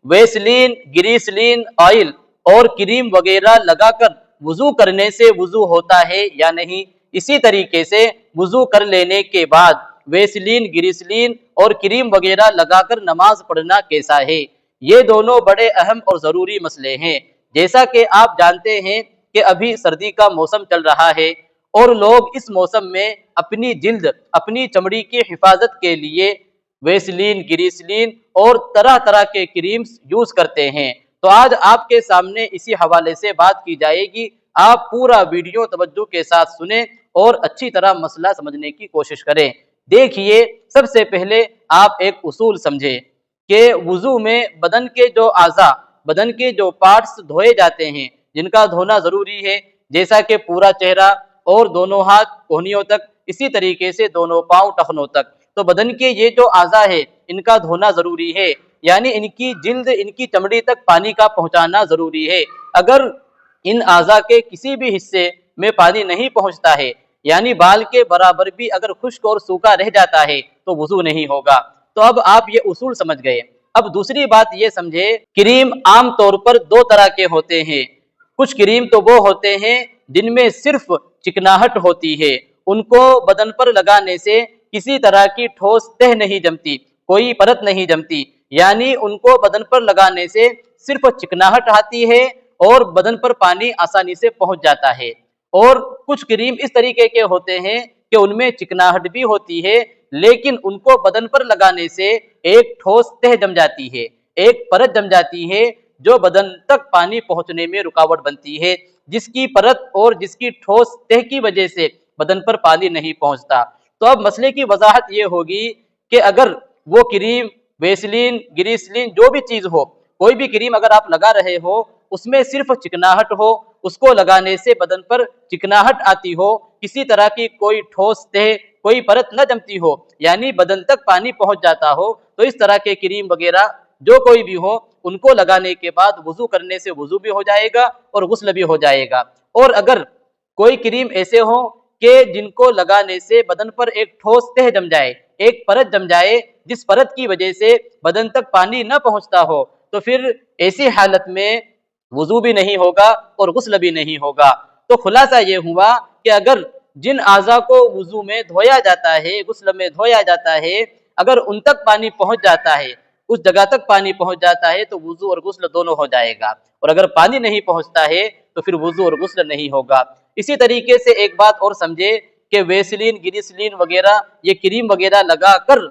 Vaseline, ग्रीसलीन oil और cream वगैरह लगाकर वुजू करने से वुजू होता है या नहीं। इसी तरीके से वुजू कर लेने के बाद वैसलीन, ग्रीसलीन और क्रीम वगैरह लगाकर नमाज पढ़ना कैसा है। ये दोनों बड़े अहम और ज़रूरी मसले हैं। जैसा कि आप जानते हैं कि अभी सर्दी का मौसम चल रहा है और लोग इस मौसम में अपनी जिल्द, अपनी चमड़ी की हिफाजत के लिए वैसलीन, ग्रीसलीन और तरह तरह के क्रीम्स यूज़ करते हैं। तो आज आपके सामने इसी हवाले से बात की जाएगी। आप पूरा वीडियो तवज्जो के साथ सुने और अच्छी तरह मसला समझने की कोशिश करें। देखिए, सबसे पहले आप एक उसूल समझें कि वुजू में बदन के जो आज़ा, बदन के जो पार्ट्स धोए जाते हैं, जिनका धोना ज़रूरी है, जैसा कि पूरा चेहरा और दोनों हाथ कोहनियों तक, इसी तरीके से दोनों पाँव टखनों तक। तो बदन के ये जो आज़ा है, इनका धोना ज़रूरी है, यानी इनकी जिल्द, इनकी चमड़ी तक पानी का पहुँचाना ज़रूरी है। अगर इन आज़ा के किसी भी हिस्से में पानी नहीं पहुँचता है, यानी बाल के बराबर भी अगर खुश्क और सूखा रह जाता है, तो वुजू नहीं होगा। तो अब आप ये उसूल समझ गए। अब दूसरी बात ये समझे, क्रीम आम तौर पर दो तरह के होते हैं। कुछ क्रीम तो वो होते हैं जिनमें सिर्फ चिकनाहट होती है, उनको बदन पर लगाने से किसी तरह की ठोस तह नहीं जमती, कोई परत नहीं जमती, यानी उनको बदन पर लगाने से सिर्फ चिकनाहट आती है और बदन पर पानी आसानी से पहुंच जाता है। और कुछ क्रीम इस तरीके के होते हैं कि उनमें चिकनाहट भी होती है, लेकिन उनको बदन पर लगाने से एक ठोस तह जम जाती है, एक परत जम जाती है, जो बदन तक पानी पहुंचने में रुकावट बनती है, जिसकी परत और जिसकी ठोस तह की वजह से बदन पर पानी नहीं पहुंचता। तो अब मसले की वजाहत ये होगी कि अगर वो क्रीम, वैसलीन, ग्रीसलीन, जो भी चीज़ हो, कोई भी क्रीम अगर आप लगा रहे हो, उसमें सिर्फ चिकनाहट हो, उसको लगाने से बदन पर चिकनाहट आती हो, किसी तरह की कोई ठोस तह, कोई परत न जमती हो, यानी बदन तक पानी पहुंच जाता हो, तो इस तरह के क्रीम वगैरह जो कोई भी हो, उनको लगाने के बाद वुजू करने से वुजू भी हो जाएगा और गुस्ल भी हो जाएगा। और अगर कोई क्रीम ऐसे हो कि जिनको लगाने से बदन पर एक ठोस तह जम जाए, एक परत जम जाए, जिस परत की वजह से बदन तक पानी न पहुंचता हो, तो फिर ऐसी हालत में वुजू भी नहीं होगा और गुस्ल भी नहीं होगा। तो खुलासा ये हुआ कि अगर जिन आज़ा को वुजू में धोया जाता है, गुस्ल में धोया जाता है, अगर उन तक पानी पहुंच जाता है, उस जगह तक पानी पहुंच जाता है, तो वुजू और गुस्ल दोनों हो जाएगा। और अगर पानी नहीं पहुंचता है, तो फिर वुजू और गुस्ल नहीं होगा। इसी तरीके से एक बात और समझे कि वैसलीन, ग्रीसलीन वगैरह, ये क्रीम वगैरह लगा कर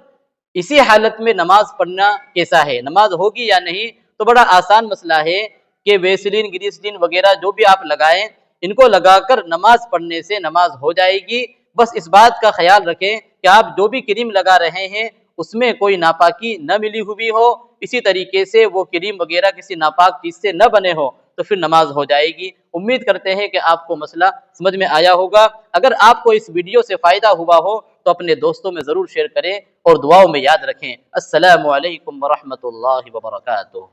इसी हालत में नमाज पढ़ना कैसा है, नमाज होगी या नहीं। तो बड़ा आसान मसला है कि वैसलीन, ग्रीसलीन वगैरह जो भी आप लगाएं, इनको लगाकर नमाज पढ़ने से नमाज हो जाएगी। बस इस बात का ख्याल रखें कि आप जो भी क्रीम लगा रहे हैं, उसमें कोई नापाकी न मिली हुई हो, इसी तरीके से वो क्रीम वगैरह किसी नापाक चीज़ से न बने हो, तो फिर नमाज हो जाएगी। उम्मीद करते हैं कि आपको मसला समझ में आया होगा। अगर आपको इस वीडियो से फ़ायदा हुआ हो तो अपने दोस्तों में ज़रूर शेयर करें और दुआओं में याद रखें। अस्सलामु अलैकुम व रहमतुल्लाहि व बरकातुहू।